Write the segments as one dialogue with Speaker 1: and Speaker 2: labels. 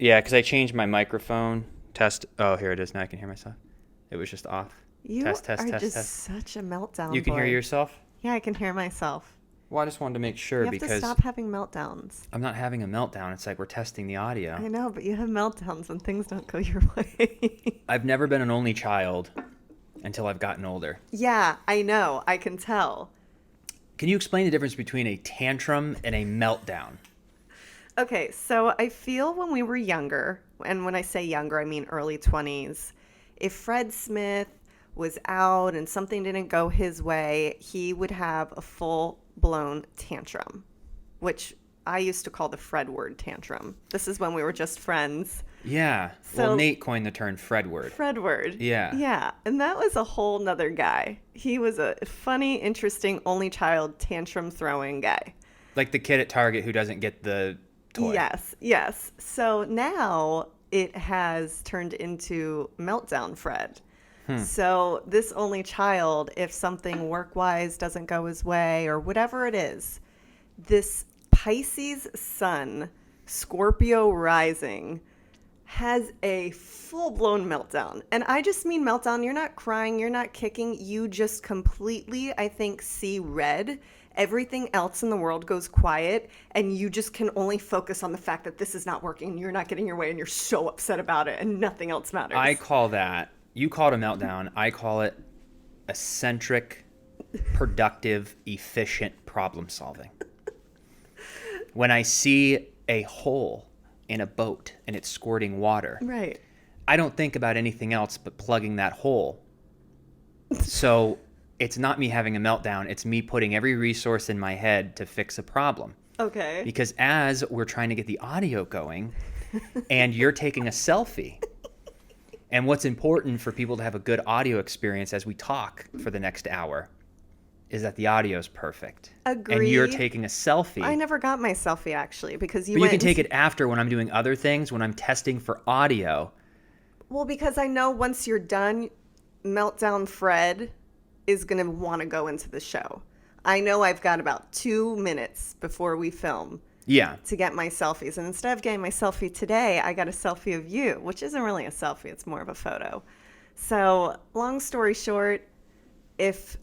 Speaker 1: Yeah, because I changed my microphone. Test. Oh, here it is. Now I can hear myself. It was just off.
Speaker 2: You
Speaker 1: Test, test,
Speaker 2: are
Speaker 1: test,
Speaker 2: just
Speaker 1: test.
Speaker 2: such a
Speaker 1: You
Speaker 2: meltdown
Speaker 1: can hear
Speaker 2: boy.
Speaker 1: yourself?
Speaker 2: Yeah, I can hear myself.
Speaker 1: Well, I just wanted to make
Speaker 2: You
Speaker 1: sure
Speaker 2: have to
Speaker 1: because
Speaker 2: stop having meltdowns.
Speaker 1: I'm not having a meltdown. It's like we're testing the audio.
Speaker 2: I know, but you have meltdowns when things don't go your way.
Speaker 1: I've never been an only child until I've gotten older.
Speaker 2: Yeah, I know. I can tell.
Speaker 1: Can you explain the difference between a tantrum and a meltdown?
Speaker 2: Okay, so I feel when we were younger, and when I say younger, I mean early 20s, if Fred Smith was out and something didn't go his way, he would have a full blown tantrum, which I used to call the Fred word tantrum. This is when we were just friends.
Speaker 1: Yeah. Well,
Speaker 2: So,
Speaker 1: Nate coined the term Fredward.
Speaker 2: Fred word.
Speaker 1: Yeah.
Speaker 2: Yeah, and that was a whole nother guy. He was a funny, interesting, only child tantrum throwing guy.
Speaker 1: Like the kid at Target who doesn't get the toy.
Speaker 2: Yes, yes. So now it has turned into Meltdown Fred. So this only child, if something work-wise doesn't go his way or whatever it is, this Pisces sun, Scorpio rising, has a full-blown meltdown. And I just mean meltdown. You're not crying, you're not kicking. You just completely, I think, see red. Everything else in the world goes quiet, and you just can only focus on the fact that this is not working. You're not getting your way, and you're so upset about it, and nothing else matters.
Speaker 1: I call that, you call it a meltdown. I call it eccentric, productive, efficient problem solving. When I see a hole in a boat and it's squirting water,
Speaker 2: Right.
Speaker 1: I don't think about anything else but plugging that hole. So it's not me having a meltdown. It's me putting every resource in my head to fix a problem.
Speaker 2: Okay.
Speaker 1: Because as we're trying to get the audio going and you're taking a selfie, and what's important for people to have a good audio experience as we talk for the next hour is that the audio is perfect.
Speaker 2: Agreed.
Speaker 1: And you're taking a selfie.
Speaker 2: I never got my selfie, actually, because
Speaker 1: But you can take it after when I'm doing other things, when I'm testing for audio.
Speaker 2: Well, because I know once you're done, Meltdown Fred is going to want to go into the show. I know I've got about 2 minutes before we film
Speaker 1: Yeah.
Speaker 2: to get my selfies. And instead of getting my selfie today, I got a selfie of you, which isn't really a selfie. It's more of a photo. So long story short, if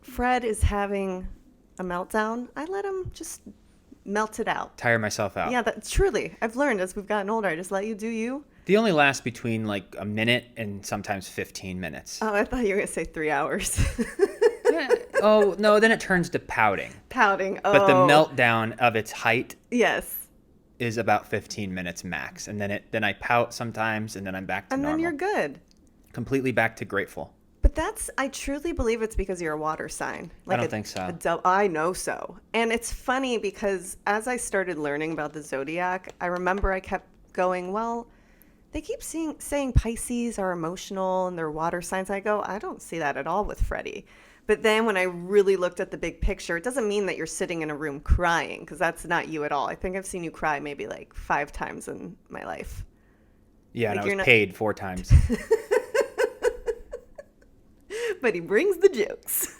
Speaker 2: Fred is having a meltdown, I let him just melt it out.
Speaker 1: Tire myself out.
Speaker 2: Yeah, that truly, I've learned as we've gotten older, I just let you do you.
Speaker 1: They only last between like a minute and sometimes 15 minutes.
Speaker 2: Oh, I thought you were going to say 3 hours.
Speaker 1: Oh, no, then it turns to pouting.
Speaker 2: Pouting. Oh.
Speaker 1: But the meltdown of its height
Speaker 2: Yes.
Speaker 1: is about 15 minutes max. And then I pout sometimes, and then I'm back to
Speaker 2: And
Speaker 1: normal.
Speaker 2: then you're good.
Speaker 1: Completely back to grateful.
Speaker 2: But I truly believe it's because you're a water sign.
Speaker 1: I don't think so.
Speaker 2: I know so. And it's funny because as I started learning about the zodiac, I remember I kept going, well, they keep saying Pisces are emotional and they're water signs. I go, I don't see that at all with Freddie. But then when I really looked at the big picture, it doesn't mean that you're sitting in a room crying, because that's not you at all. I think I've seen you cry maybe like 5 times in my life.
Speaker 1: Yeah,
Speaker 2: Like,
Speaker 1: and I
Speaker 2: you're
Speaker 1: was
Speaker 2: not-
Speaker 1: paid 4 times.
Speaker 2: But he brings the jokes.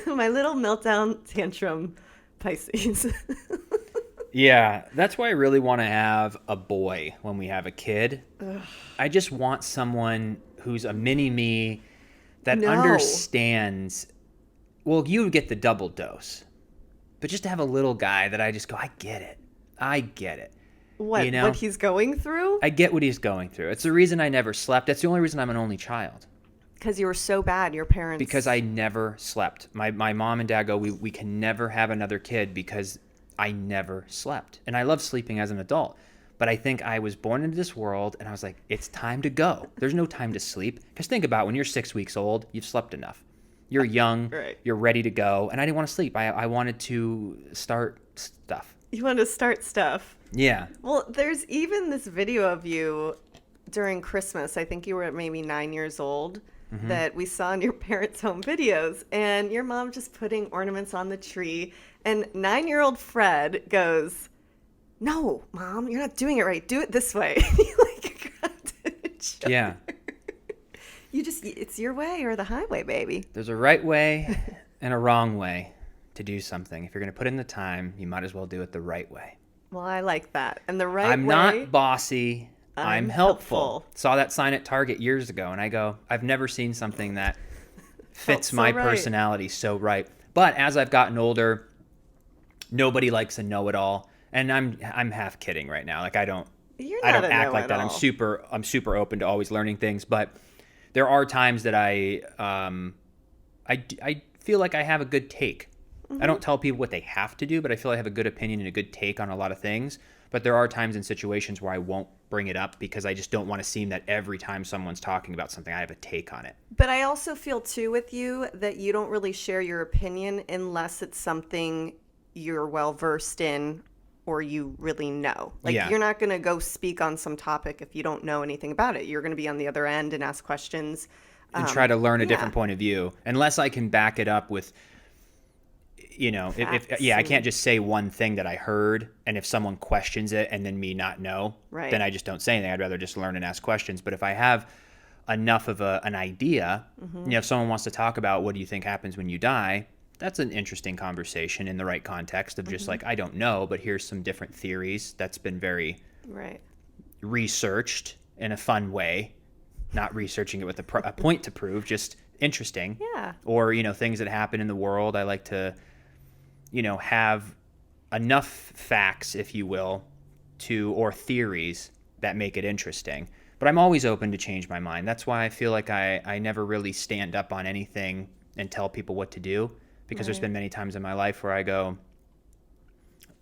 Speaker 2: My little meltdown tantrum Pisces.
Speaker 1: Yeah, that's why I really want to have a boy when we have a kid. I just want someone who's a mini me that
Speaker 2: No.
Speaker 1: understands. Well, you would get the double dose. But just to have a little guy that I just go, I get it. I get it.
Speaker 2: What,
Speaker 1: You know?
Speaker 2: what he's going through?
Speaker 1: I get what he's going through. It's the reason I never slept. That's the only reason I'm an only child.
Speaker 2: Because you were so bad, your parents.
Speaker 1: Because I never slept. My mom and dad go, we can never have another kid because I never slept. And I love sleeping as an adult. But I think I was born into this world and I was like, it's time to go. There's no time to sleep. Because think about it, when you're 6 weeks old, you've slept enough. You're young,
Speaker 2: Right.
Speaker 1: You're ready to go. And I didn't want to sleep. I wanted to start stuff.
Speaker 2: You wanted to start stuff.
Speaker 1: Yeah.
Speaker 2: Well, there's even this video of you during Christmas. I think you were maybe 9 years old. That we saw in your parents' home videos, and your mom just putting ornaments on the tree, and 9-year-old Fred goes, "No, Mom, you're not doing it right. Do it this way." You like grabbed it.
Speaker 1: Yeah.
Speaker 2: It's your way or the highway, baby.
Speaker 1: There's a right way and a wrong way to do something. If you're going to put in the time, you might as well do it the right way.
Speaker 2: Well, I like that. And the right
Speaker 1: I'm
Speaker 2: way,
Speaker 1: not bossy. I'm
Speaker 2: I'm
Speaker 1: helpful.
Speaker 2: helpful.
Speaker 1: Saw that sign at Target years ago, and I go, I've never seen something that
Speaker 2: Felt
Speaker 1: fits
Speaker 2: so
Speaker 1: my
Speaker 2: right.
Speaker 1: personality so right. But as I've gotten older, nobody likes a know-it-all, and I'm half kidding right now. Like
Speaker 2: You're
Speaker 1: I
Speaker 2: not
Speaker 1: don't
Speaker 2: a
Speaker 1: act like that.
Speaker 2: know-it-all.
Speaker 1: I'm super open to always learning things, but there are times that I feel like I have a good take. I don't tell people what they have to do, but I feel I have a good opinion and a good take on a lot of things. But there are times and situations where I won't bring it up because I just don't want to seem that every time someone's talking about something, I have a take on it.
Speaker 2: But I also feel too with you that you don't really share your opinion unless it's something you're well versed in or you really know. Like
Speaker 1: Yeah.
Speaker 2: you're not going to go speak on some topic if you don't know anything about it. You're going to be on the other end and ask questions.
Speaker 1: And try to learn a
Speaker 2: Yeah.
Speaker 1: different point of view, unless I can back it up with, if
Speaker 2: Facts
Speaker 1: yeah, I
Speaker 2: and-
Speaker 1: can't just say one thing that I heard, and if someone questions it and then me not know,
Speaker 2: Right.
Speaker 1: then I just don't say anything. I'd rather just learn and ask questions. But if I have enough of an idea, if someone wants to talk about what do you think happens when you die, that's an interesting conversation in the right context of just like, I don't know, but here's some different theories. That's been very
Speaker 2: Right.
Speaker 1: researched in a fun way, not researching it with a point to prove, just interesting.
Speaker 2: Yeah.
Speaker 1: Or things that happen in the world. I like to have enough facts, if you will, or theories that make it interesting. But I'm always open to change my mind. That's why I feel like I never really stand up on anything and tell people what to do, because there's
Speaker 2: Right.
Speaker 1: been many times in my life where I go,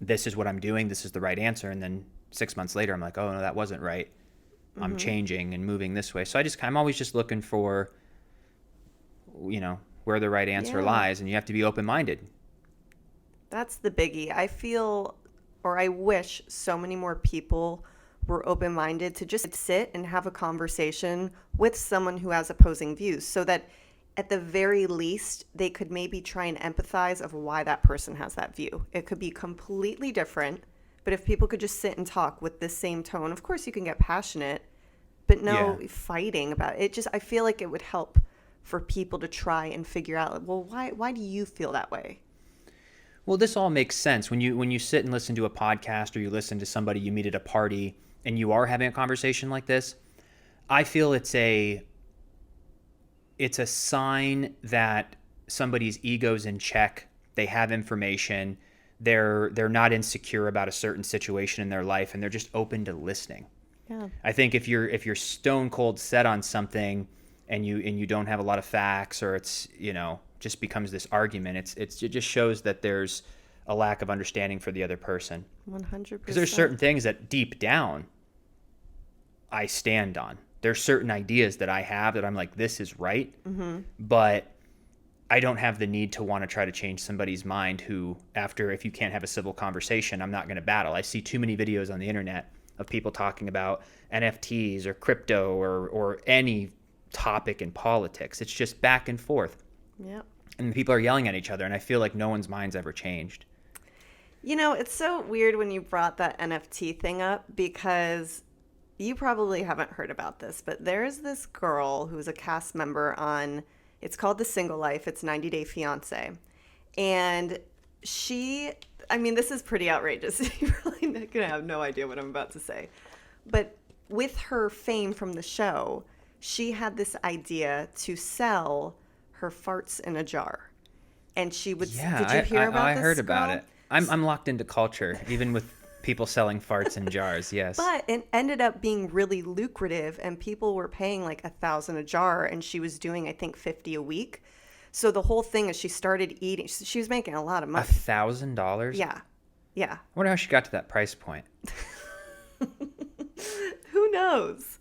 Speaker 1: this is what I'm doing, this is the right answer, and then 6 months later I'm like, oh no, that wasn't right. I'm changing and moving this way. So I'm always just looking for where the right answer
Speaker 2: Yeah.
Speaker 1: lies, and you have to be open-minded.
Speaker 2: That's the biggie. I feel, or I wish so many more people were open minded to just sit and have a conversation with someone who has opposing views so that at the very least they could maybe try and empathize of why that person has that view. It could be completely different, but if people could just sit and talk with the same tone, of course you can get passionate, but no
Speaker 1: Yeah.
Speaker 2: fighting about it. I feel like it would help for people to try and figure out, well, why do you feel that way?
Speaker 1: Well, this all makes sense when you sit and listen to a podcast or you listen to somebody you meet at a party and you are having a conversation like this. I feel it's a sign that somebody's ego's in check. They have information. They're not insecure about a certain situation in their life, and they're just open to listening.
Speaker 2: Yeah.
Speaker 1: I think if you're stone cold set on something and you don't have a lot of facts, or it's just becomes this argument, it just shows that there's a lack of understanding for the other person.
Speaker 2: 100%.
Speaker 1: Because there's certain things that deep down I stand on. There's certain ideas that I have that I'm like, this is right, but I don't have the need to want to try to change somebody's mind who, if you can't have a civil conversation, I'm not going to battle. I see too many videos on the internet of people talking about NFTs or crypto or any topic in politics. It's just back and forth.
Speaker 2: Yep.
Speaker 1: And people are yelling at each other, and I feel like no one's mind's ever changed.
Speaker 2: It's so weird when you brought that NFT thing up because you probably haven't heard about this, but there's this girl who's a cast member on, it's called The Single Life. It's 90 Day Fiancé. And this is pretty outrageous. You're really not going to have no idea what I'm about to say. But with her fame from the show, she had this idea to sell her farts in a jar. And she would,
Speaker 1: Yeah,
Speaker 2: did you hear about
Speaker 1: I
Speaker 2: this
Speaker 1: heard about
Speaker 2: girl?
Speaker 1: it. I'm locked into culture, even with people selling farts in jars. Yes.
Speaker 2: But it ended up being really lucrative, and people were paying like $1,000 a jar, and she was doing, I think, 50 a week. So the whole thing is she started eating. She was making a lot of money.
Speaker 1: $1,000?
Speaker 2: Yeah.
Speaker 1: I wonder how she got to that price point.
Speaker 2: Who knows?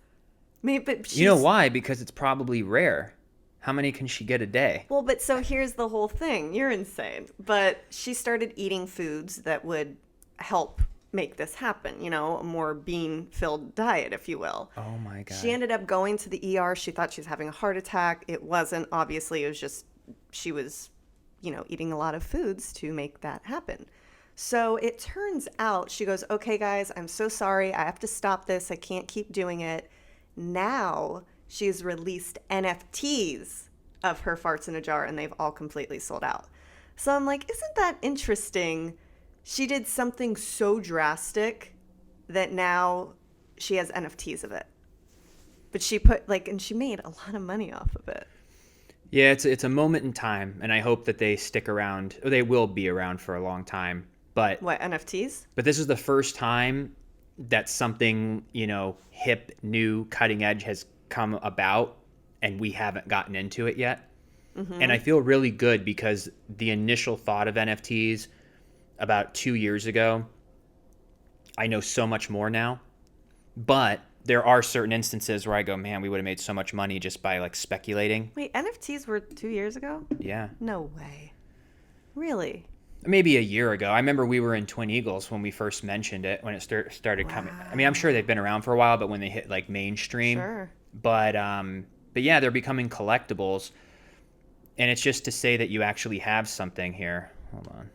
Speaker 2: Maybe, but
Speaker 1: You know why? Because it's probably rare. How many can she get a day?
Speaker 2: Well, but so here's the whole thing. You're insane. But she started eating foods that would help make this happen, a more bean-filled diet, if you will.
Speaker 1: Oh my God.
Speaker 2: She ended up going to the ER. She thought she was having a heart attack. It wasn't. Obviously, it was just she was, eating a lot of foods to make that happen. So it turns out she goes, okay, guys, I'm so sorry. I have to stop this. I can't keep doing it. Now she's released NFTs of her farts in a jar, and they've all completely sold out. So I'm like, isn't that interesting She did something so drastic that now she has NFTs of it. But she put and she made a lot of money off of it.
Speaker 1: Yeah, it's a moment in time, and I hope that they stick around. Or they will be around for a long time. But
Speaker 2: What, NFTs?
Speaker 1: this is the first time that something, hip, new, cutting edge has come about, and we haven't gotten into it yet. Mm-hmm. And I feel really good because the initial thought of NFTs about 2 years ago, I know so much more now. But there are certain instances where I go, man, we would have made so much money just by speculating.
Speaker 2: Wait, NFTs were 2 years ago?
Speaker 1: Yeah.
Speaker 2: No way. Really?
Speaker 1: Maybe a year ago. I remember we were in Twin Eagles when we first mentioned it, when it started coming. I mean, I'm sure they've been around for a while, but when they hit mainstream.
Speaker 2: Sure.
Speaker 1: But yeah, they're becoming collectibles. And it's just to say that you actually have something here. Hold on.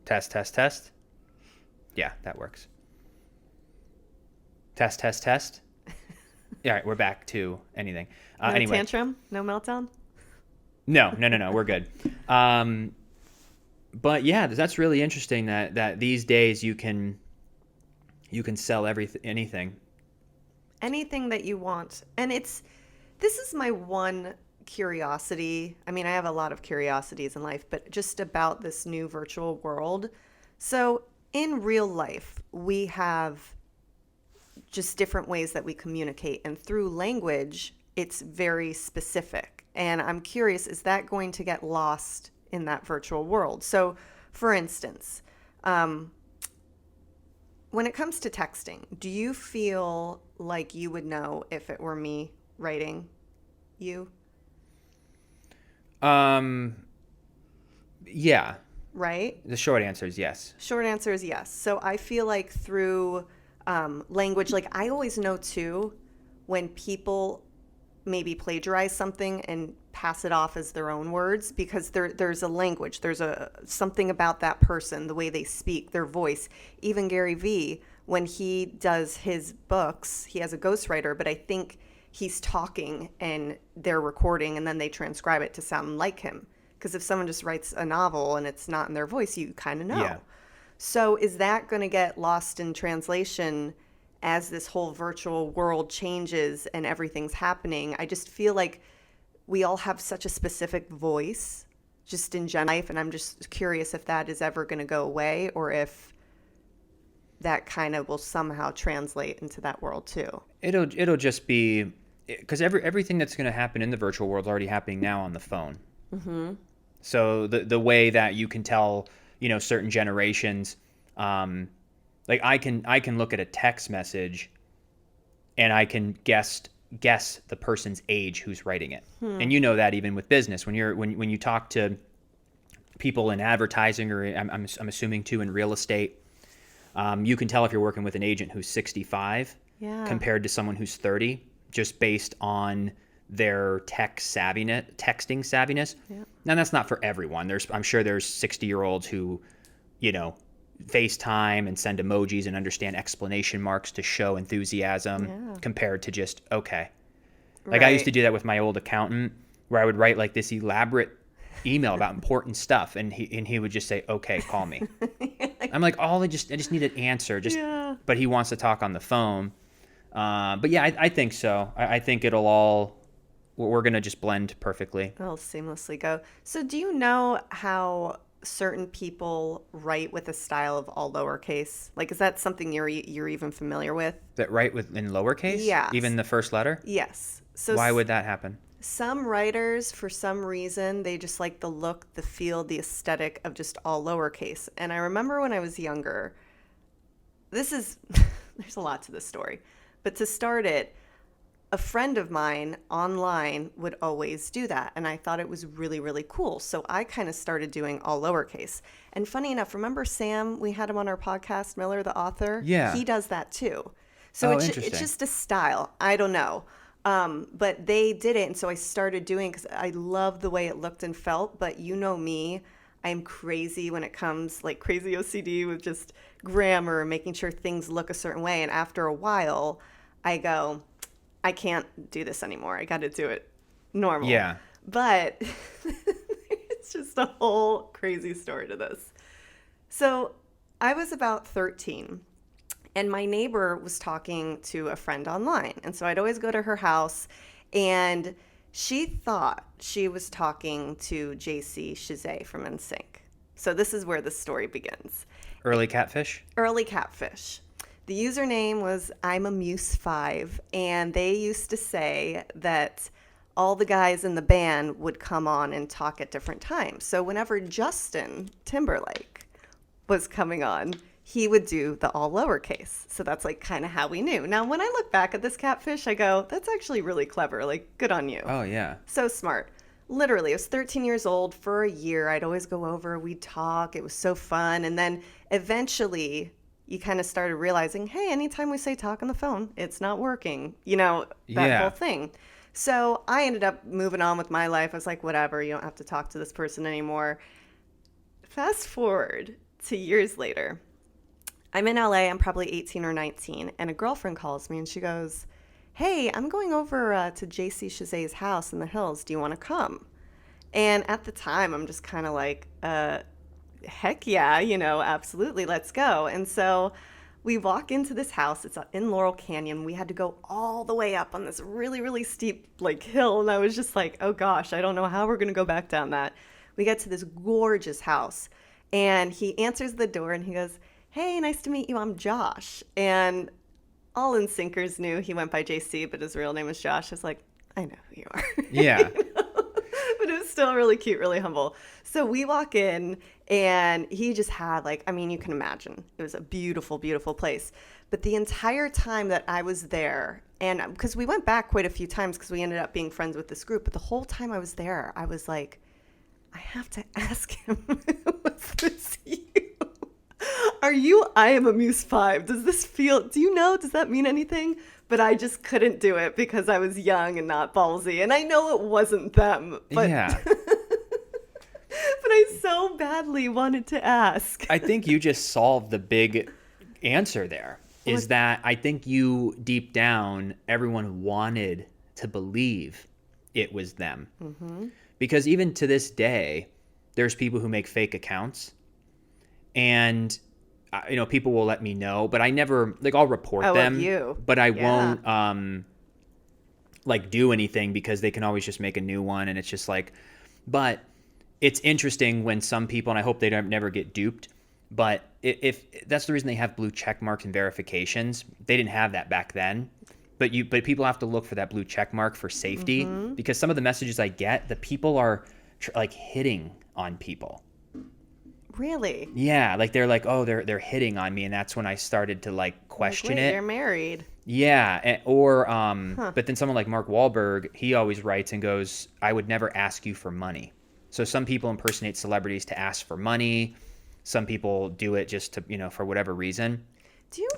Speaker 1: Test, test, test. Yeah, that works. Test, test, test. All right, we're back to anything.
Speaker 2: No
Speaker 1: Anyway.
Speaker 2: tantrum? No meltdown?
Speaker 1: No, we're good. But yeah, that's really interesting that these days you can sell anything.
Speaker 2: Anything that you want. And this is my one curiosity. I mean, I have a lot of curiosities in life, but just about this new virtual world. So in real life, we have just different ways that we communicate. And through language, it's very specific. And I'm curious, is that going to get lost in that virtual world? So, for instance, when it comes to texting, do you feel like you would know if it were me writing you?
Speaker 1: Yeah.
Speaker 2: Right?
Speaker 1: The short answer is yes.
Speaker 2: Short answer is yes. So I feel like through language, I always know too when people maybe plagiarize something and pass it off as their own words, because there's a language, there's something about that person, the way they speak, their voice. Even Gary Vee, when he does his books, he has a ghostwriter, but I think he's talking and they're recording and then they transcribe it to sound like him. Because if someone just writes a novel and it's not in their voice, you kind of know.
Speaker 1: Yeah.
Speaker 2: So is that going to get lost in translation as this whole virtual world changes and everything's happening? I just feel like we all have such a specific voice just in general life, and I'm just curious if that is ever going to go away or if that kind of will somehow translate into that world too.
Speaker 1: It'll just be, because everything that's going to happen in the virtual world is already happening now on the phone. Mm-hmm. So the way that you can tell, certain generations, I can look at a text message and I can guess the person's age who's writing it. And you know that even with business, when you talk to people in advertising, or I'm assuming too in real estate, you can tell if you're working with an agent who's 65 compared to someone who's 30, just based on their texting savviness. Yeah. Now that's not for everyone. I'm sure there's 60-year-olds who, FaceTime and send emojis and understand exclamation marks to show enthusiasm compared to just okay. I used to do that with my old accountant, where I would write this elaborate email about important stuff, and he would just say, "Okay, call me." I'm like, I just need an answer. But he wants to talk on the phone. But yeah, I think so. I think we're gonna just blend perfectly.
Speaker 2: It'll seamlessly go. So do you know how certain people write with a style of all lowercase? Is that something you're even familiar with?
Speaker 1: That write in lowercase?
Speaker 2: Yeah.
Speaker 1: Even the first letter?
Speaker 2: Yes. So
Speaker 1: why would that happen?
Speaker 2: Some writers, for some reason, they just like the look, the feel, the aesthetic of just all lowercase. And I remember when I was younger, there's a lot to this story, but to start it, a friend of mine online would always do that. And I thought it was really, really cool. So I kind of started doing all lowercase. And funny enough, remember Sam, we had him on our podcast, Miller, the author?
Speaker 1: Yeah.
Speaker 2: He does that too. So it's just a style. I don't know. But they did it. And so I started doing, because I love the way it looked and felt. But you know me, I'm crazy when it comes, crazy OCD with just grammar and making sure things look a certain way. And after a while, I go, I can't do this anymore. I got to do it normal.
Speaker 1: Yeah.
Speaker 2: But it's just just a whole crazy story to this. So I was about 13, and my neighbor was talking to a friend online. And so I'd always go to her house, and she thought she was talking to JC Chazet from NSYNC. So this is where the story begins.
Speaker 1: Early catfish?
Speaker 2: Early catfish. The username was I'm a Muse5, and they used to say that all the guys in the band would come on and talk at different times. So whenever Justin Timberlake was coming on, he would do the all lowercase. So that's like kind of how we knew. Now, when I look back at this catfish, I go, that's actually really clever. Like, good on you.
Speaker 1: Oh, yeah.
Speaker 2: So smart. Literally, I was 13 years old. For a year, I'd always go over, we'd talk. It was so fun. And then eventually, you kind of started realizing, hey, anytime we say talk on the phone, it's not working. You know, that whole thing. So I ended up moving on with my life. I was like, whatever, you don't have to talk to this person anymore. Fast forward to years later. I'm in LA. I'm probably 18 or 19. And a girlfriend calls me and she goes, hey, I'm going over to JC Chazet's house in the hills. Do you want to come? And at the time, I'm just kind of like, heck yeah, you know, absolutely, let's go. And so we walk into this house. It's in Laurel Canyon. We had to go all the way up on this really, really steep like hill. And I was just like, oh gosh, I don't know how we're going to go back down that. We get to this gorgeous house and he answers the door and he goes, hey, nice to meet you. I'm Josh. And all NSYNCers knew he went by JC, but his real name was Josh. I was like, I know who you are.
Speaker 1: Yeah.
Speaker 2: You know? But it was still really cute, really humble. So we walk in and he just had like, I mean, you can imagine it was a beautiful, beautiful place. But the entire time that I was there, and because we went back quite a few times because we ended up being friends with this group, but the whole time I was there, I was like, I have to ask him, was this you? Are you I am a Muse5? Does this feel, do you know, does that mean anything? But I just couldn't do it because I was young and not ballsy. And I know it wasn't them. But,
Speaker 1: yeah.
Speaker 2: but I so badly wanted to ask.
Speaker 1: I think you just solved the big answer there. Is that I think you deep down, everyone wanted to believe it was them. Mm-hmm. Because even to this day, there's people who make fake accounts. And you know, people will let me know, but I never, like, I'll report them, but I won't, like, do anything because they can always just make a new one. And it's just like, but it's interesting when some people, and I hope they don't never get duped, but if that's the reason they have blue check marks and verifications. They didn't have that back then, but people have to look for that blue check mark for safety because some of the messages I get, the people are like hitting on people.
Speaker 2: Really?
Speaker 1: Yeah, like they're like, oh, they're hitting on me, and that's when I started to like question
Speaker 2: like, wait,
Speaker 1: it.
Speaker 2: They're married.
Speaker 1: Yeah, but then someone like Mark Wahlberg, he always writes and goes, I would never ask you for money. So some people impersonate celebrities to ask for money. Some people do it just to, you know, for whatever reason.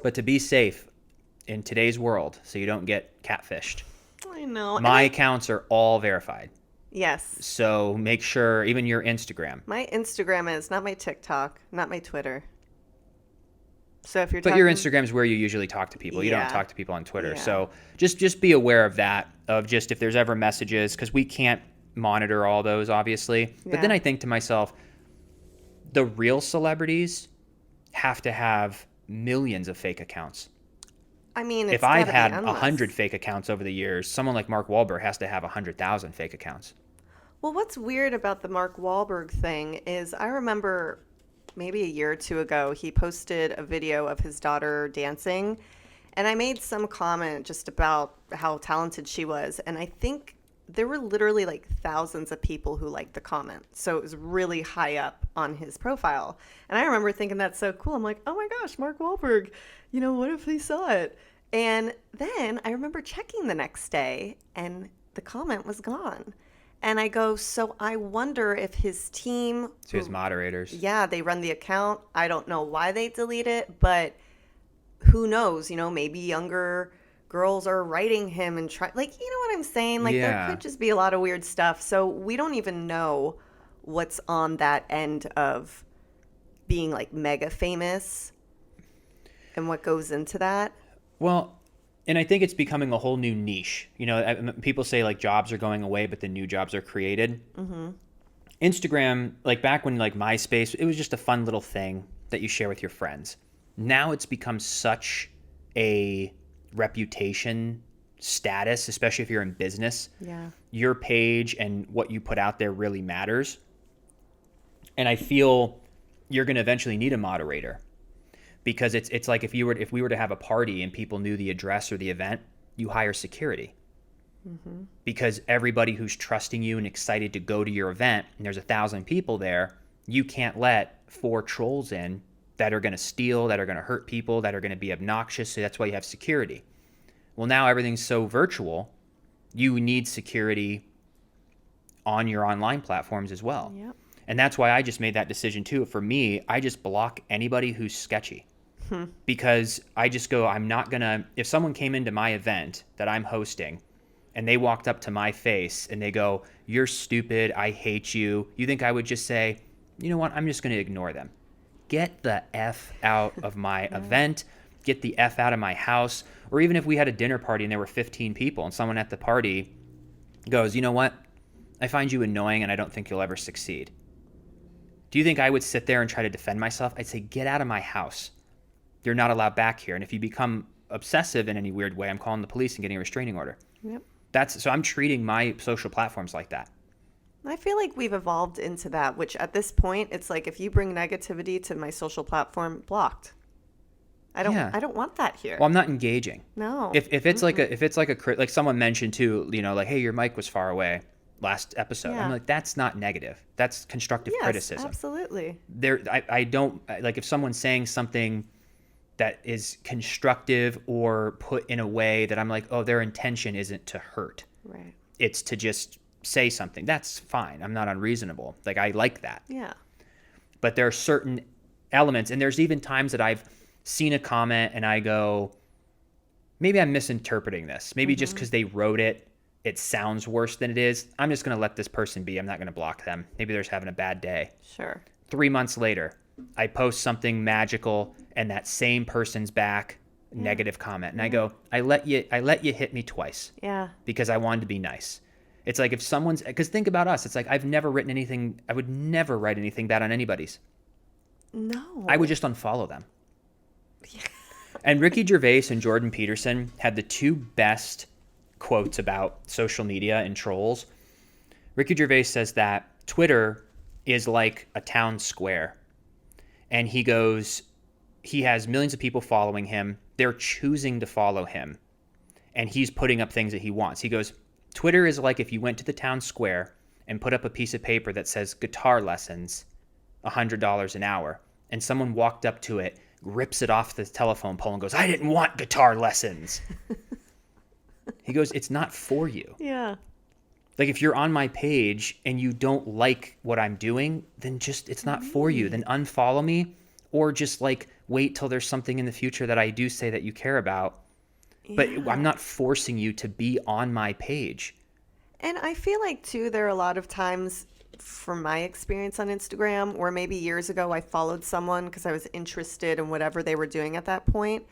Speaker 1: But to be safe in today's world, so you don't get catfished.
Speaker 2: I know.
Speaker 1: My accounts are all verified.
Speaker 2: Yes.
Speaker 1: So make sure, even your Instagram.
Speaker 2: My Instagram is, not my TikTok, not my Twitter. So if you're
Speaker 1: But your Instagram is where you usually talk to people. You don't talk to people on Twitter.
Speaker 2: Yeah.
Speaker 1: So just be aware of that, of just if there's ever messages, because we can't monitor all those, obviously. But then I think to myself, the real celebrities have to have millions of fake accounts.
Speaker 2: I mean,
Speaker 1: if I've had 100 fake accounts over the years, someone like Mark Wahlberg has to have 100,000 fake accounts.
Speaker 2: Well, what's weird about the Mark Wahlberg thing is I remember maybe a year or two ago, he posted a video of his daughter dancing. And I made some comment just about how talented she was. And I think there were literally like thousands of people who liked the comment. So it was really high up on his profile. And I remember thinking that's so cool. I'm like, oh my gosh, Mark Wahlberg, you know, what if he saw it? And then I remember checking the next day and the comment was gone. And I go, so I wonder if his team...
Speaker 1: So his moderators.
Speaker 2: Yeah, they run the account. I don't know why they delete it, but who knows? You know, maybe younger girls are writing him and try... Like, you know what I'm saying? Like, there could just be a lot of weird stuff. So we don't even know what's on that end of being, like, mega famous and what goes into that.
Speaker 1: Well... And I think it's becoming a whole new niche. You know, people say like jobs are going away, but the new jobs are created. Mm-hmm. Instagram, like back when like MySpace, it was just a fun little thing that you share with your friends. Now it's become such a reputation status, especially if you're in business.
Speaker 2: Yeah.
Speaker 1: Your page and what you put out there really matters. And I feel you're going to eventually need a moderator, because it's like if we were to have a party and people knew the address or the event, you hire security. Because everybody who's trusting you and excited to go to your event, and there's 1,000 people there, you can't let 4 trolls in that are going to steal, that are going to hurt people, that are going to be obnoxious. So that's why you have security. Well, now everything's so virtual, you need security on your online platforms as well.
Speaker 2: Yep.
Speaker 1: And that's why I just made that decision too. For me, I just block anybody who's sketchy. Because I just go, I'm not going to, if someone came into my event that I'm hosting and they walked up to my face and they go, "You're stupid, I hate you," you think I would just say, "You know what, I'm just going to ignore them. Get the F out of my event, get the F out of my house." Or even if we had a dinner party and there were 15 people and someone at the party goes, "You know what, I find you annoying and I don't think you'll ever succeed." Do you think I would sit there and try to defend myself? I'd say, "Get out of my house. You're not allowed back here. And if you become obsessive in any weird way, I'm calling the police and getting a restraining order."
Speaker 2: Yep.
Speaker 1: So I'm treating my social platforms like that.
Speaker 2: I feel like we've evolved into that, which at this point, it's like if you bring negativity to my social platform, blocked. I don't want that here.
Speaker 1: Well, I'm not engaging.
Speaker 2: No.
Speaker 1: If it's like someone mentioned too, like, "Hey, your mic was far away last episode."
Speaker 2: Yeah.
Speaker 1: I'm like, that's not negative. That's constructive
Speaker 2: Yes,
Speaker 1: criticism.
Speaker 2: absolutely.
Speaker 1: I don't like if someone's saying something that is constructive or put in a way that I'm like, oh, their intention isn't to hurt.
Speaker 2: Right.
Speaker 1: It's to just say something. That's fine. I'm not unreasonable. Like, I like that.
Speaker 2: Yeah.
Speaker 1: But there are certain elements, and there's even times that I've seen a comment and I go, maybe I'm misinterpreting this. Maybe just because they wrote it, it sounds worse than it is. I'm just going to let this person be. I'm not going to block them. Maybe they're just having a bad day.
Speaker 2: Sure.
Speaker 1: 3 months later, I post something magical and that same person's back, negative comment. And I go, I let you hit me twice.
Speaker 2: Yeah.
Speaker 1: Because I wanted to be nice. It's like if someone's, because think about us. It's like I've never written anything, I would never write anything bad on anybody's.
Speaker 2: No.
Speaker 1: I would just unfollow them. And Ricky Gervais and Jordan Peterson had the 2 best quotes about social media and trolls. Ricky Gervais says that Twitter is like a town square. And he goes, he has millions of people following him. They're choosing to follow him. And he's putting up things that he wants. He goes, Twitter is like if you went to the town square and put up a piece of paper that says guitar lessons, $100 an hour. And someone walked up to it, rips it off the telephone pole and goes, "I didn't want guitar lessons." He goes, it's not for you.
Speaker 2: Yeah.
Speaker 1: Like if you're on my page and you don't like what I'm doing, then just, it's not for you. Then unfollow me, or just like wait till there's something in the future that I do say that you care about. But I'm not forcing you to be on my page.
Speaker 2: And I feel like too, there are a lot of times from my experience on Instagram where maybe years ago I followed someone because I was interested in whatever they were doing at that point.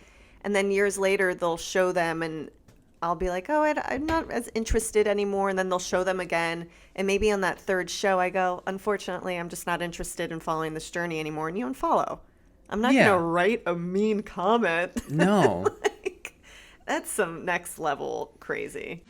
Speaker 2: And then years later they'll show them and I'll be like, oh, I'm not as interested anymore. And then they'll show them again. And maybe on that 3rd show, I go, unfortunately, I'm just not interested in following this journey anymore. And you unfollow. I'm not going to write a mean comment.
Speaker 1: No.
Speaker 2: Like, that's some next level crazy.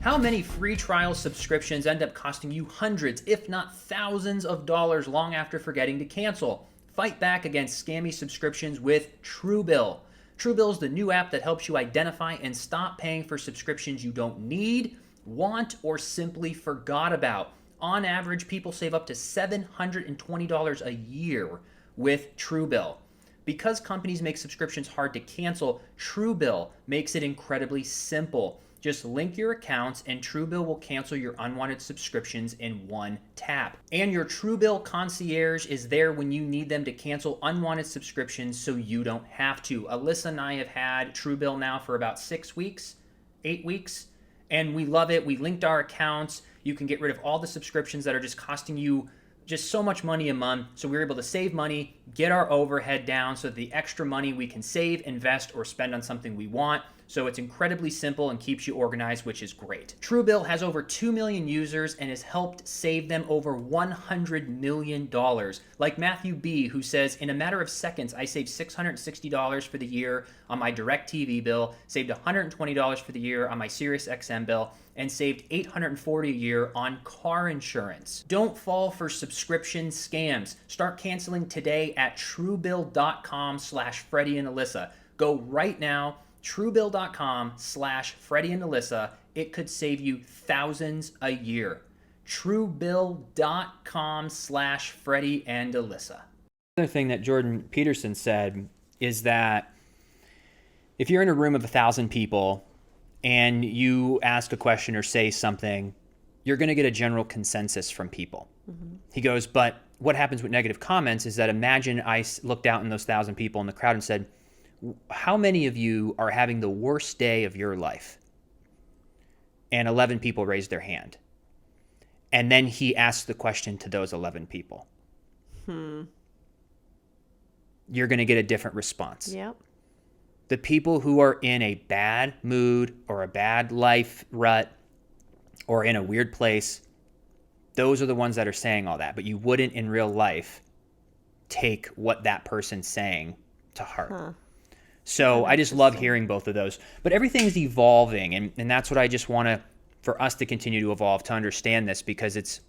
Speaker 1: How many free trial subscriptions end up costing you hundreds, if not thousands of dollars long after forgetting to cancel? Fight back against scammy subscriptions with Truebill. Truebill is the new app that helps you identify and stop paying for subscriptions you don't need, want, or simply forgot about. On average, people save up to $720 a year with Truebill. Because companies make subscriptions hard to cancel, Truebill makes it incredibly simple. Just link your accounts and Truebill will cancel your unwanted subscriptions in one tap. And your Truebill concierge is there when you need them to cancel unwanted subscriptions so you don't have to. Alyssa and I have had Truebill now for about 6 weeks, 8 weeks, and we love it. We linked our accounts. You can get rid of all the subscriptions that are just costing you just so much money a month. So we're able to save money, get our overhead down so that the extra money we can save, invest, or spend on something we want. So it's incredibly simple and keeps you organized, which is great. Truebill has over 2 million users and has helped save them over $100 million. Like Matthew B., who says, in a matter of seconds, I saved $660 for the year on my DirecTV bill, saved $120 for the year on my SiriusXM bill, and saved $840 a year on car insurance. Don't fall for subscription scams. Start canceling today at truebill.com/Freddie and Alyssa. Go right now, truebill.com/Freddie and Alyssa. It could save you thousands a year. Truebill.com/Freddie and Alyssa. Another thing that Jordan Peterson said is that if you're in a room of 1,000 people and you ask a question or say something, you're going to get a general consensus from people. Mm-hmm. He goes, but what happens with negative comments is that imagine I looked out in those 1,000 people in the crowd and said, how many of you are having the worst day of your life? And 11 people raised their hand. And then he asked the question to those 11 people. You're going to get a different response.
Speaker 2: Yep.
Speaker 1: The people who are in a bad mood or a bad life rut or in a weird place, those are the ones that are saying all that. But you wouldn't in real life take what that person's saying to heart. Huh. So I just love hearing both of those. But everything's evolving, and that's what I just want to, for us to continue to evolve, to understand this, because it's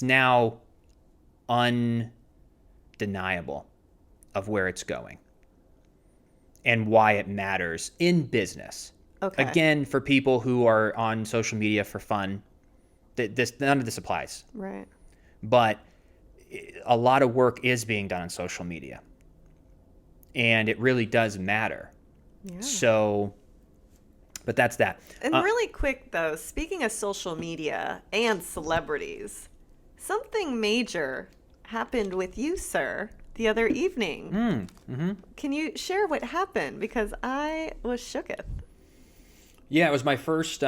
Speaker 1: now undeniable of where it's going and why it matters in business. Okay. Again, for people who are on social media for fun, none of this applies.
Speaker 2: Right.
Speaker 1: But a lot of work is being done on social media. And it really does matter. Yeah. So, but that's that.
Speaker 2: And really quick, though, speaking of social media and celebrities, something major happened with you, sir, the other evening. Mm-hmm. Can you share what happened? Because I was shooketh.
Speaker 1: Yeah, it was my first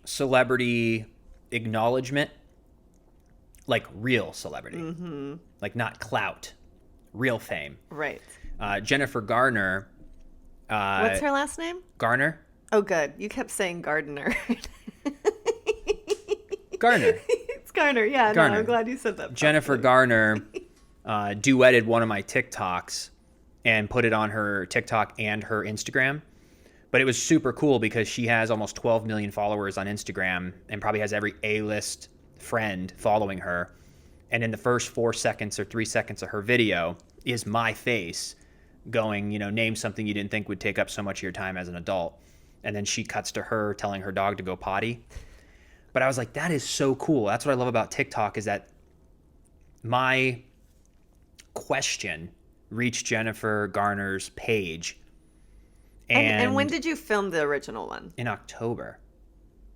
Speaker 1: celebrity acknowledgement, like real celebrity. Mm-hmm. Like not clout. Real fame.
Speaker 2: Right.
Speaker 1: Jennifer Garner.
Speaker 2: What's her last name?
Speaker 1: Garner.
Speaker 2: Oh, good. You kept saying Gardner.
Speaker 1: Garner.
Speaker 2: It's Garner. Yeah, Garner. No, I'm glad you said that.
Speaker 1: Jennifer Garner duetted one of my TikToks and put it on her TikTok and her Instagram. But it was super cool because she has almost 12 million followers on Instagram and probably has every A-list friend following her. And in the first 4 seconds or 3 seconds of her video is my face going, name something you didn't think would take up so much of your time as an adult. And then she cuts to her telling her dog to go potty. But I was like, that is so cool. That's what I love about TikTok, is that my question reached Jennifer Garner's page.
Speaker 2: And when did you film the original one?
Speaker 1: In October.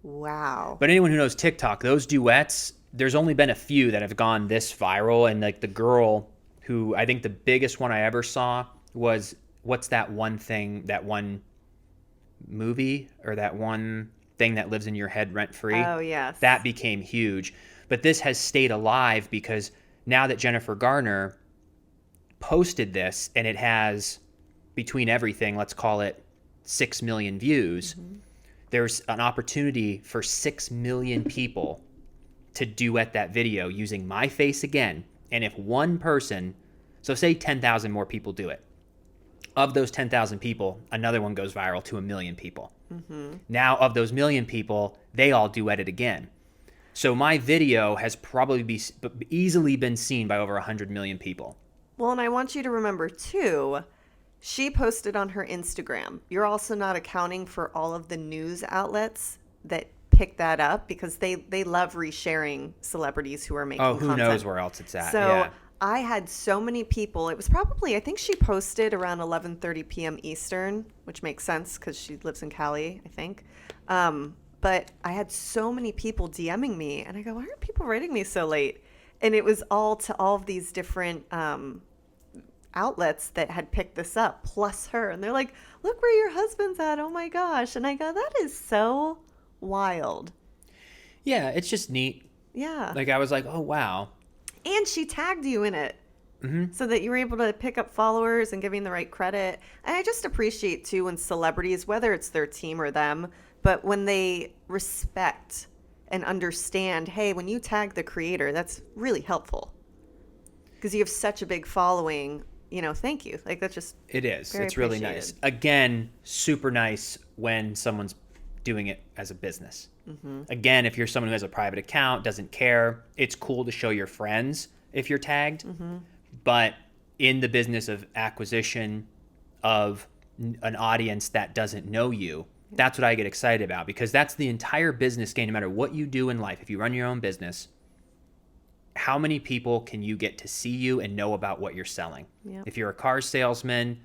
Speaker 2: Wow.
Speaker 1: But anyone who knows TikTok, those duets, there's only been a few that have gone this viral. And like the girl who, I think the biggest one I ever saw was, what's that one thing, that one movie or that one thing that lives in your head rent free?
Speaker 2: Oh, yes.
Speaker 1: That became huge. But this has stayed alive because now that Jennifer Garner posted this and it has, between everything, let's call it 6 million views, there's an opportunity for 6 million people to duet that video using my face again. And if one person, so say 10,000 more people do it, of those 10,000 people, another one goes viral to 1 million people. Mm-hmm. Now, of those 1 million people, they all duet it again. So my video has probably easily been seen by over 100 million people.
Speaker 2: Well, and I want you to remember, too, she posted on her Instagram. You're also not accounting for all of the news outlets that pick that up, because they love resharing celebrities who are making content.
Speaker 1: Oh, who knows where else it's at.
Speaker 2: So
Speaker 1: yeah.
Speaker 2: I had so many people. It was probably, I think she posted around 11:30 p.m. Eastern, which makes sense because she lives in Cali, I think. But I had so many people DMing me, and I go, why are people writing me so late? And it was all to all of these different outlets that had picked this up, plus her. And they're like, look where your husband's at. Oh, my gosh. And I go, that is so wild.
Speaker 1: Yeah, it's just neat.
Speaker 2: Yeah.
Speaker 1: Like, I was like, oh, wow.
Speaker 2: And she tagged you in it. so that you're able to pick up followers and giving the right credit. And I just appreciate too when celebrities, whether it's their team or them, but when they respect and understand, hey, when you tag the creator, that's really helpful because you have such a big following. Thank you. Like that's just
Speaker 1: It is.
Speaker 2: very
Speaker 1: It's really nice.
Speaker 2: appreciated.
Speaker 1: Again, super nice when someone's doing it as a business. Again, if you're someone who has a private account, doesn't care, it's cool to show your friends if you're tagged. But in the business of acquisition of an audience that doesn't know you, that's what I get excited about, because that's the entire business game. No matter what you do in life, if you run your own business, how many people can you get to see you and know about what you're selling?
Speaker 2: Yep.
Speaker 1: If you're a car salesman,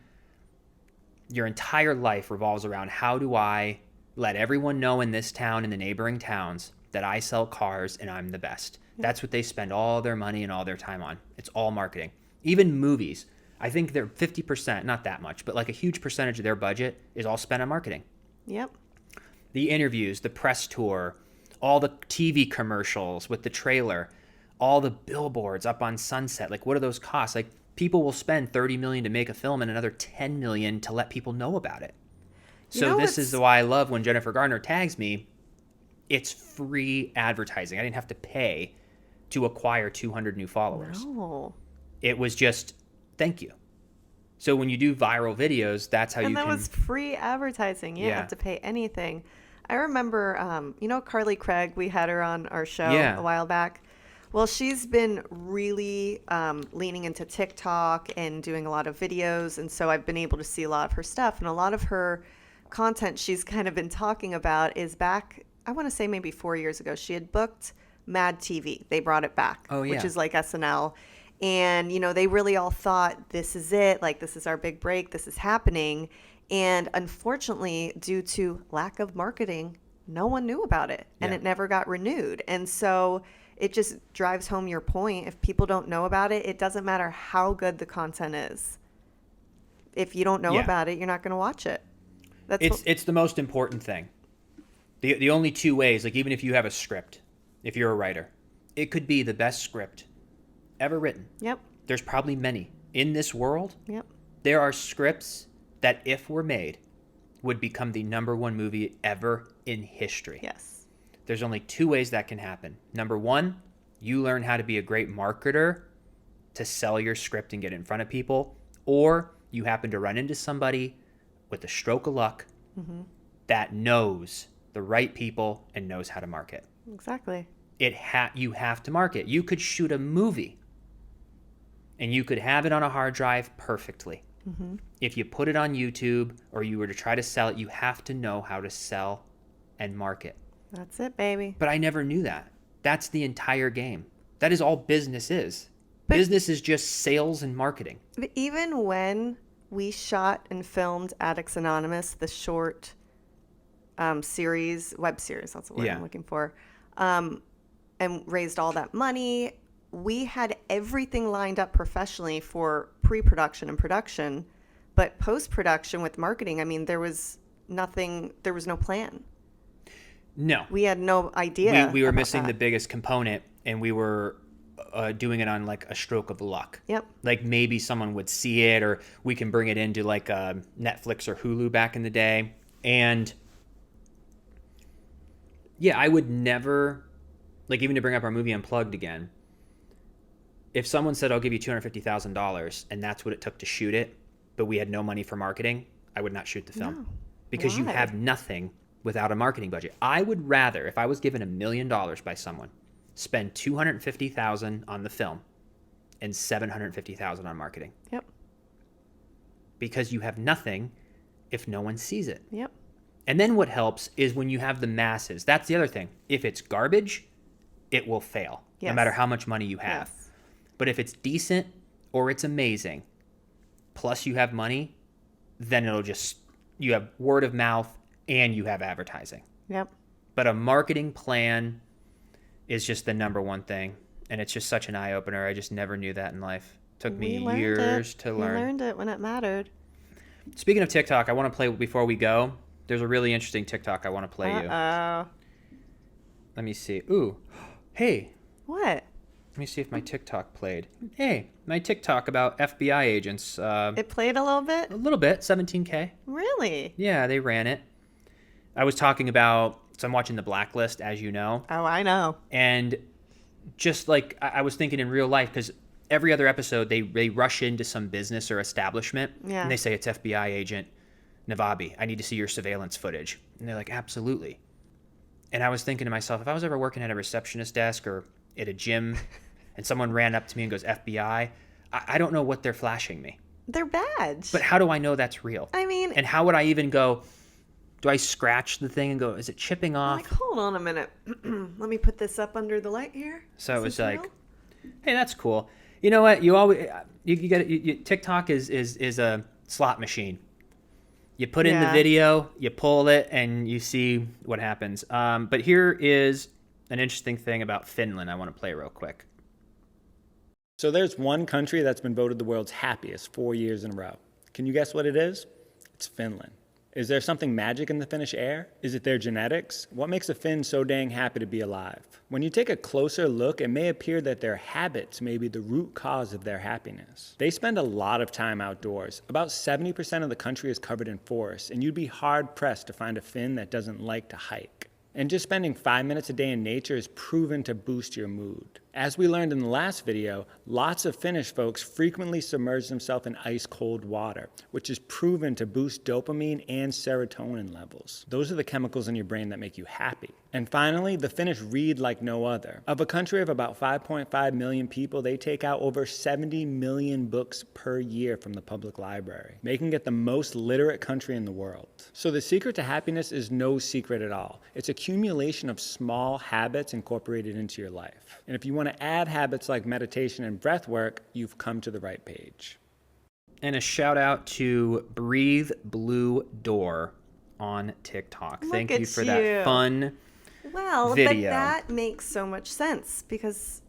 Speaker 1: your entire life revolves around how do I let everyone know in this town and the neighboring towns that I sell cars and I'm the best. That's what they spend all their money and all their time on. It's all marketing. Even movies. I think they're 50%, not that much, but like a huge percentage of their budget is all spent on marketing.
Speaker 2: Yep.
Speaker 1: The interviews, the press tour, all the TV commercials with the trailer, all the billboards up on Sunset. Like, what do those cost? Like, people will spend $30 million to make a film and another $10 million to let people know about it. So this is why I love when Jennifer Garner tags me. It's free advertising. I didn't have to pay to acquire 200 new followers.
Speaker 2: No.
Speaker 1: It was just, thank you. So when you do viral videos, that's how
Speaker 2: And
Speaker 1: you
Speaker 2: that
Speaker 1: can...
Speaker 2: was free advertising. You didn't have to pay anything. I remember, Carly Craig, we had her on our show a while back. Well, she's been really leaning into TikTok and doing a lot of videos. And so I've been able to see a lot of her stuff. And a lot of her content she's kind of been talking about is back, I want to say maybe 4 years ago, she had booked Mad TV. They brought it back, which is like SNL. And, they really all thought, this is it. Like, this is our big break. This is happening. And unfortunately, due to lack of marketing, no one knew about it. And it never got renewed. And so it just drives home your point. If people don't know about it, it doesn't matter how good the content is. If you don't know about it, you're not going to watch it.
Speaker 1: It's the most important thing. The only two ways, like even if you have a script, if you're a writer, it could be the best script ever written.
Speaker 2: Yep.
Speaker 1: There's probably many. In this world,
Speaker 2: Yep.
Speaker 1: there are scripts that, if were made, would become the #1 movie ever in history.
Speaker 2: Yes.
Speaker 1: There's only two ways that can happen. Number one, you learn how to be a great marketer to sell your script and get in front of people, or you happen to run into somebody with a stroke of luck that knows the right people and knows how to market.
Speaker 2: Exactly.
Speaker 1: You have to market. You could shoot a movie and you could have it on a hard drive perfectly. If you put it on YouTube or you were to try to sell it, you have to know how to sell and market.
Speaker 2: That's it, baby.
Speaker 1: But I never knew that. That's the entire game. That is all business is. Business is just sales and marketing.
Speaker 2: But even when we shot and filmed Addicts Anonymous, the short series, web series, that's the word I'm looking for, and raised all that money, we had everything lined up professionally for pre-production and production, but post-production with marketing, I mean, there was no plan.
Speaker 1: No.
Speaker 2: We had no idea.
Speaker 1: We were missing the biggest component, and we were doing it on like a stroke of luck.
Speaker 2: Yep.
Speaker 1: Like maybe someone would see it, or we can bring it into like Netflix or Hulu back in the day. And yeah, I would never, like even to bring up our movie Unplugged again, if someone said, I'll give you $250,000 and that's what it took to shoot it, but we had no money for marketing, I would not shoot the film.
Speaker 2: No.
Speaker 1: Because you have nothing without a marketing budget. I would rather, if I was given $1 million by someone, spend $250,000 on the film and $750,000 on marketing.
Speaker 2: Yep.
Speaker 1: Because you have nothing if no one sees it.
Speaker 2: Yep.
Speaker 1: And then what helps is when you have the masses. That's the other thing. If it's garbage, it will fail, no matter how much money you have.
Speaker 2: Yes.
Speaker 1: But if it's decent or it's amazing, plus you have money, then you have word of mouth and you have advertising.
Speaker 2: Yep.
Speaker 1: But a marketing plan is just the #1 thing. And it's just such an eye-opener. I just never knew that in life. It took me years to learn.
Speaker 2: We learned it when it mattered.
Speaker 1: Speaking of TikTok, I want to play before we go. There's a really interesting TikTok I want to play you.
Speaker 2: Uh-oh.
Speaker 1: Let me see. Ooh. Hey.
Speaker 2: What?
Speaker 1: me see if my TikTok played. Hey, my TikTok about FBI agents.
Speaker 2: It played a little bit?
Speaker 1: A little bit, 17K.
Speaker 2: Really?
Speaker 1: Yeah, they ran it. I was talking about, so I'm watching The Blacklist, as you know.
Speaker 2: Oh, I know.
Speaker 1: And just like I was thinking in real life, because every other episode they rush into some business or establishment,
Speaker 2: Yeah.
Speaker 1: and they say, it's FBI agent Navabi. I need to see your surveillance footage. And they're like, absolutely. And I was thinking to myself, if I was ever working at a receptionist desk or at a gym and someone ran up to me and goes, FBI, I don't know what they're flashing me.
Speaker 2: Their badge.
Speaker 1: But how do I know that's real?
Speaker 2: I mean...
Speaker 1: And how would I even go, do I scratch the thing and go, is it chipping off?
Speaker 2: Like, hold on a minute. Let me put this up under the light here.
Speaker 1: So it was like, hey, that's cool. You know what? You always, you get TikTok is a slot machine. You put in the video, you pull it, and you see what happens. But here is an interesting thing about Finland I want to play real quick.
Speaker 3: So there's one country that's been voted the world's happiest 4 years in a row. Can you guess what it is? It's Finland. Is there something magic in the Finnish air? Is it their genetics? What makes a Finn so dang happy to be alive? When you take a closer look, it may appear that their habits may be the root cause of their happiness. They spend a lot of time outdoors. About 70% of the country is covered in forests, and you'd be hard-pressed to find a Finn that doesn't like to hike. And just spending 5 minutes a day in nature is proven to boost your mood. As we learned in the last video, lots of Finnish folks frequently submerge themselves in ice-cold water, which is proven to boost dopamine and serotonin levels. Those are the chemicals in your brain that make you happy. And finally, the Finnish read like no other. Of a country of about 5.5 million people, they take out over 70 million books per year from the public library, making it the most literate country in the world. So the secret to happiness is no secret at all. It's accumulation of small habits incorporated into your life. And if you want to add habits like meditation and breath work, you've come to the right page.
Speaker 1: And a shout out to Breathe Blue Door on TikTok. Thank you for that fun video.
Speaker 2: But that makes so much sense because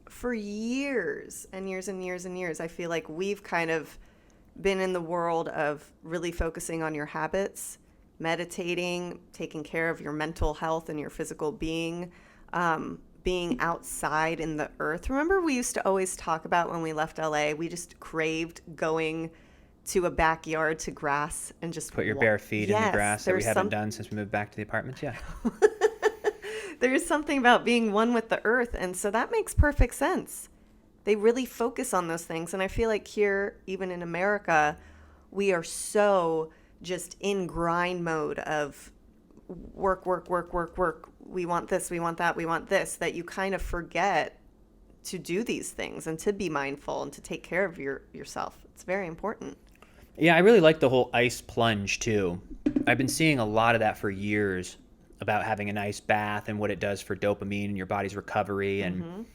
Speaker 2: for years and years and years and years, I feel like we've kind of been in the world of really focusing on your habits, meditating, taking care of your mental health and your physical being, being outside in the earth. Remember we used to always talk about when we left LA, we just craved going to a backyard to grass and just
Speaker 1: put your bare feet in the grass that we haven't done since we moved back to the apartments. Yeah.
Speaker 2: There's something about being one with the earth. And so that makes perfect sense. They really focus on those things. And I feel like here, even in America, we are so just in grind mode of work, work, work, work, work. We want this, we want that, we want this, that you kind of forget to do these things and to be mindful and to take care of yourself. It's very important.
Speaker 1: Yeah, I really like the whole ice plunge too. I've been seeing a lot of that for years about having an ice bath and what it does for dopamine and your body's recovery. And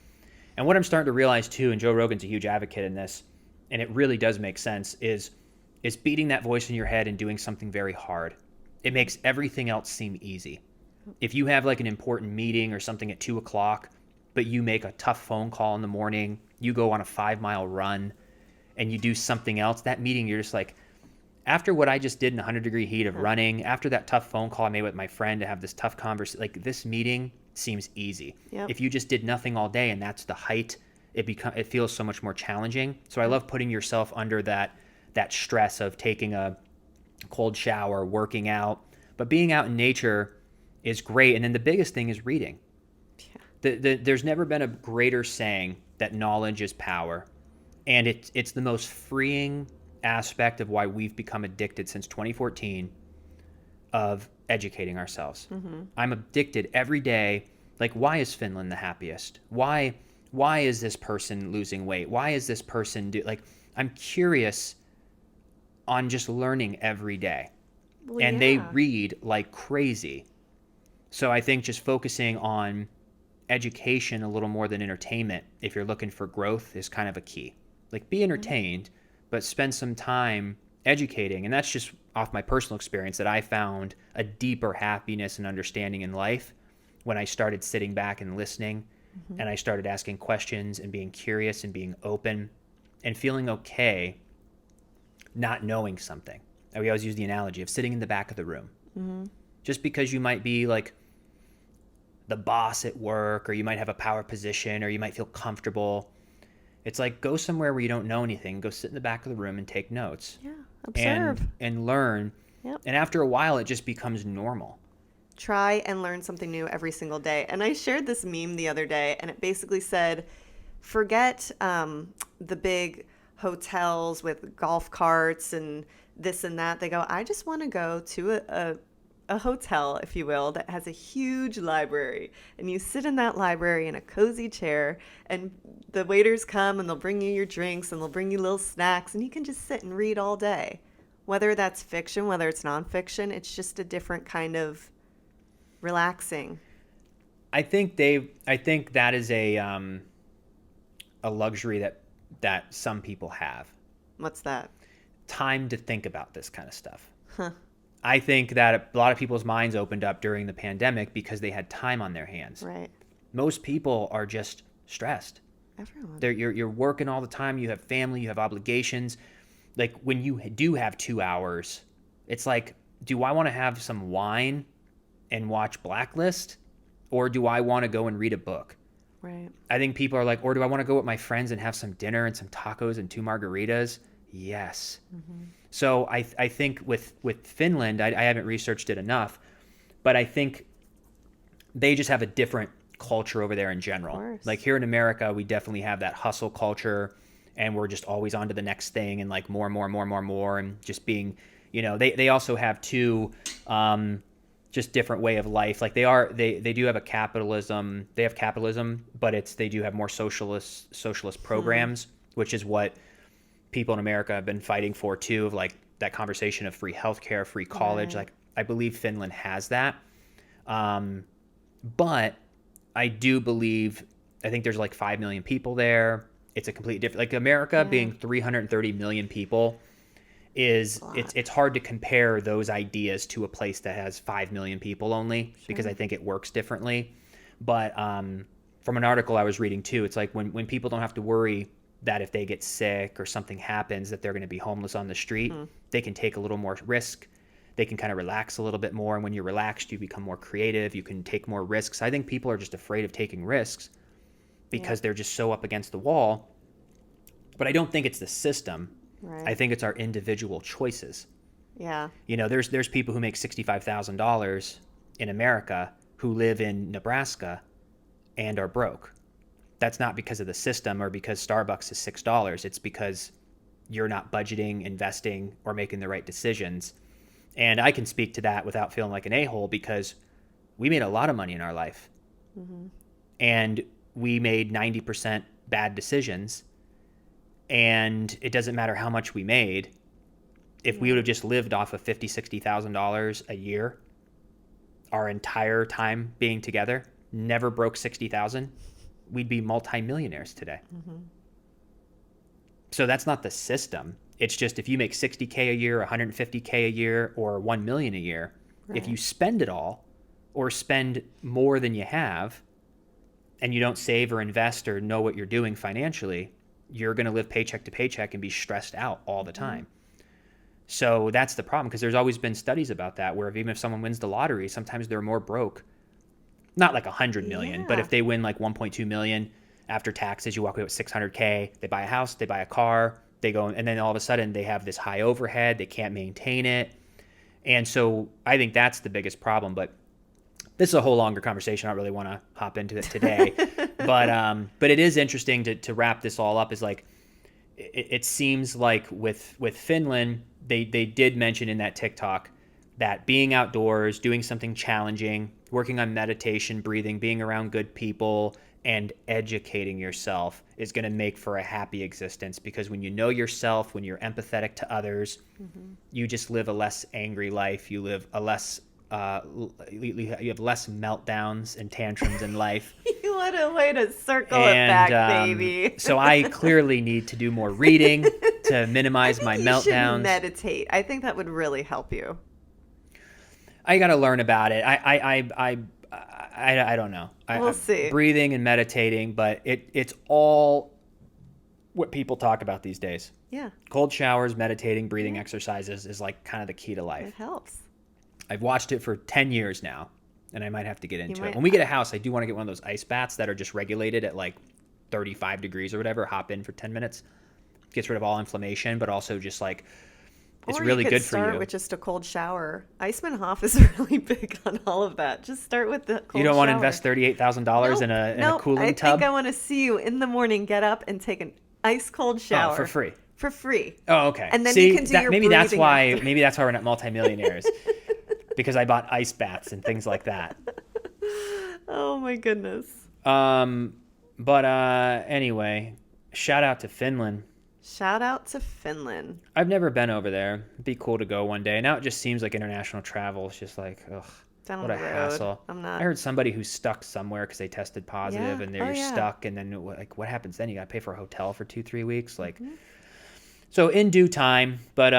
Speaker 1: what I'm starting to realize too, and Joe Rogan's a huge advocate in this, and it really does make sense, is beating that voice in your head and doing something very hard. It makes everything else seem easy. If you have like an important meeting or something at 2:00, but you make a tough phone call in the morning, you go on a 5-mile run and you do something else, that meeting, you're just like, after what I just did in 100-degree heat of running, after that tough phone call I made with my friend to have this tough conversation, like this meeting seems easy.
Speaker 2: Yep.
Speaker 1: If you just did nothing all day and that's the height, it feels so much more challenging. So I love putting yourself under that stress of taking a cold shower, working out, but being out in nature is great. And then the biggest thing is reading. Yeah. There's never been a greater saying that knowledge is power. And it's the most freeing aspect of why we've become addicted since 2014 of educating ourselves. I'm addicted every day. Like, why is Finland the happiest? Why is this person losing weight? Why is this person I'm curious on just learning every day.
Speaker 2: Well,
Speaker 1: and they read like crazy. So I think just focusing on education a little more than entertainment, if you're looking for growth, is kind of a key. Like, be entertained, but spend some time educating. And that's just off my personal experience that I found a deeper happiness and understanding in life when I started sitting back and listening, and I started asking questions and being curious and being open and feeling okay not knowing something. We always use the analogy of sitting in the back of the room. Just because you might be like the boss at work, or you might have a power position, or you might feel comfortable. It's like, go somewhere where you don't know anything, go sit in the back of the room and take notes.
Speaker 2: Yeah. Observe.
Speaker 1: And learn.
Speaker 2: Yep.
Speaker 1: And after a while, it just becomes normal.
Speaker 2: Try and learn something new every single day. And I shared this meme the other day, and it basically said, forget the big hotels with golf carts and this and that. They go, I just want to go to a hotel, if you will, that has a huge library. And you sit in that library in a cozy chair, and the waiters come and they'll bring you your drinks and they'll bring you little snacks, and you can just sit and read all day. Whether that's fiction, whether it's nonfiction, it's just a different kind of relaxing.
Speaker 1: I think that is a luxury that some people have.
Speaker 2: What's that?
Speaker 1: Time to think about this kind of stuff.
Speaker 2: Huh.
Speaker 1: I think that a lot of people's minds opened up during the pandemic because they had time on their hands.
Speaker 2: Right.
Speaker 1: Most people are just stressed.
Speaker 2: Everyone.
Speaker 1: You're working all the time. You have family. You have obligations. Like, when you do have 2 hours, it's like, do I want to have some wine and watch Blacklist, or do I want to go and read a book?
Speaker 2: Right.
Speaker 1: I think people are like, or do I want to go with my friends and have some dinner and some tacos and 2 margaritas? Yes. Mm-hmm. So I think with Finland, I haven't researched it enough, but I think they just have a different culture over there in general. Like, here in America, we definitely have that hustle culture, and we're just always on to the next thing, and like more, and just being, they also have just different way of life. Like, they do have capitalism, but they do have more socialist programs, which is what people in America have been fighting for too, of like that conversation of free healthcare, free college.
Speaker 2: Right.
Speaker 1: Like, I believe Finland has that. But I do believe, I think there's like 5 million people there. It's a completely different, like America being 330 million people it's hard to compare those ideas to a place that has 5 million people only, because I think it works differently. But from an article I was reading too, it's like when people don't have to worry that if they get sick or something happens that they're going to be homeless on the street, they can take a little more risk. They can kind of relax a little bit more. And when you're relaxed, you become more creative. You can take more risks. I think people are just afraid of taking risks because they're just so up against the wall. But I don't think it's the system.
Speaker 2: Right.
Speaker 1: I think it's our individual choices.
Speaker 2: Yeah.
Speaker 1: There's people who make $65,000 in America who live in Nebraska and are broke. That's not because of the system or because Starbucks is $6. It's because you're not budgeting, investing, or making the right decisions. And I can speak to that without feeling like an a-hole, because we made a lot of money in our life. Mm-hmm. And we made 90% bad decisions. And it doesn't matter how much we made. If we would have just lived off of $50,000, $60,000 a year, our entire time being together, never broke 60,000, we'd be multimillionaires today. Mm-hmm. So that's not the system. It's just, if you make 60K a year, 150K a year, or 1 million a year, if you spend it all or spend more than you have, and you don't save or invest or know what you're doing financially, you're going to live paycheck to paycheck and be stressed out all the time. So that's the problem, because there's always been studies about that, where even if someone wins the lottery, sometimes they're more broke. Not like 100 million, but if they win like 1.2 million after taxes, you walk away with 600K, they buy a house, they buy a car, they go, and then all of a sudden they have this high overhead, they can't maintain it. And so I think that's the biggest problem. But this is a whole longer conversation. I don't really want to hop into it today. But it is interesting to wrap this all up, is like, it seems like with Finland, they did mention in that TikTok that being outdoors, doing something challenging, working on meditation, breathing, being around good people, and educating yourself is going to make for a happy existence. Because when you know yourself, when you're empathetic to others, you just live a less angry life. You live a less you have less meltdowns and tantrums in life.
Speaker 2: What a way to circle it back, baby.
Speaker 1: So I clearly need to do more reading to minimize my meltdowns.
Speaker 2: You should meditate. I think that would really help you.
Speaker 1: I got to learn about it. I don't know.
Speaker 2: We'll see.
Speaker 1: Breathing and meditating, but it's all what people talk about these days.
Speaker 2: Yeah.
Speaker 1: Cold showers, meditating, breathing exercises is like kind of the key to life.
Speaker 2: It helps.
Speaker 1: I've watched it for 10 years now, and I might have to get into it.
Speaker 2: might-
Speaker 1: When we get a house, I do want to get one of those ice baths that are just regulated at like 35 degrees or whatever. Hop in for 10 minutes. Gets rid of all inflammation, but also just like it's
Speaker 2: Or
Speaker 1: really
Speaker 2: you could
Speaker 1: good
Speaker 2: start
Speaker 1: for you.
Speaker 2: with just a cold shower. Iceman Hoff is really big on all of that. Just start with the cold shower.
Speaker 1: You don't want to invest $38,000 in a cooling
Speaker 2: I
Speaker 1: tub?
Speaker 2: think I want to see you in the morning get up and take an ice cold shower.
Speaker 1: Oh, for free.
Speaker 2: For free.
Speaker 1: Oh, okay.
Speaker 2: And then
Speaker 1: See,
Speaker 2: you can do your
Speaker 1: maybe that's
Speaker 2: breathing
Speaker 1: why
Speaker 2: after.
Speaker 1: maybe that's why we're not multimillionaires. Because I bought ice baths and things like that.
Speaker 2: Oh my goodness.
Speaker 1: But anyway, shout out to Finland.
Speaker 2: Shout out to Finland.
Speaker 1: I've never been over there. It'd be cool to go one day. Now it just seems like international travel. It's just like, ugh,
Speaker 2: Down
Speaker 1: what
Speaker 2: the
Speaker 1: a
Speaker 2: road.
Speaker 1: hassle.
Speaker 2: I'm not.
Speaker 1: I heard somebody who's stuck somewhere because they tested positive
Speaker 2: Yeah.
Speaker 1: and
Speaker 2: Oh,
Speaker 1: they're
Speaker 2: yeah.
Speaker 1: stuck. And then like, what happens then? You got to pay for a hotel for 2-3 weeks. Like,
Speaker 2: Mm-hmm.
Speaker 1: so in due time. But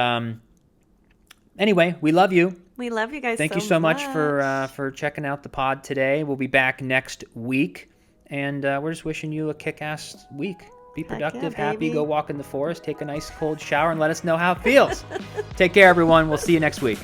Speaker 1: anyway, we love you.
Speaker 2: We love you guys.
Speaker 1: Thank you so much for checking out the pod today. We'll be back next week, and we're just wishing you a kick-ass week. Be
Speaker 2: yeah,
Speaker 1: productive, happy,
Speaker 2: baby.
Speaker 1: go walk in the forest, take a nice cold shower, and let us know how it feels. Take care, everyone. We'll see you next week.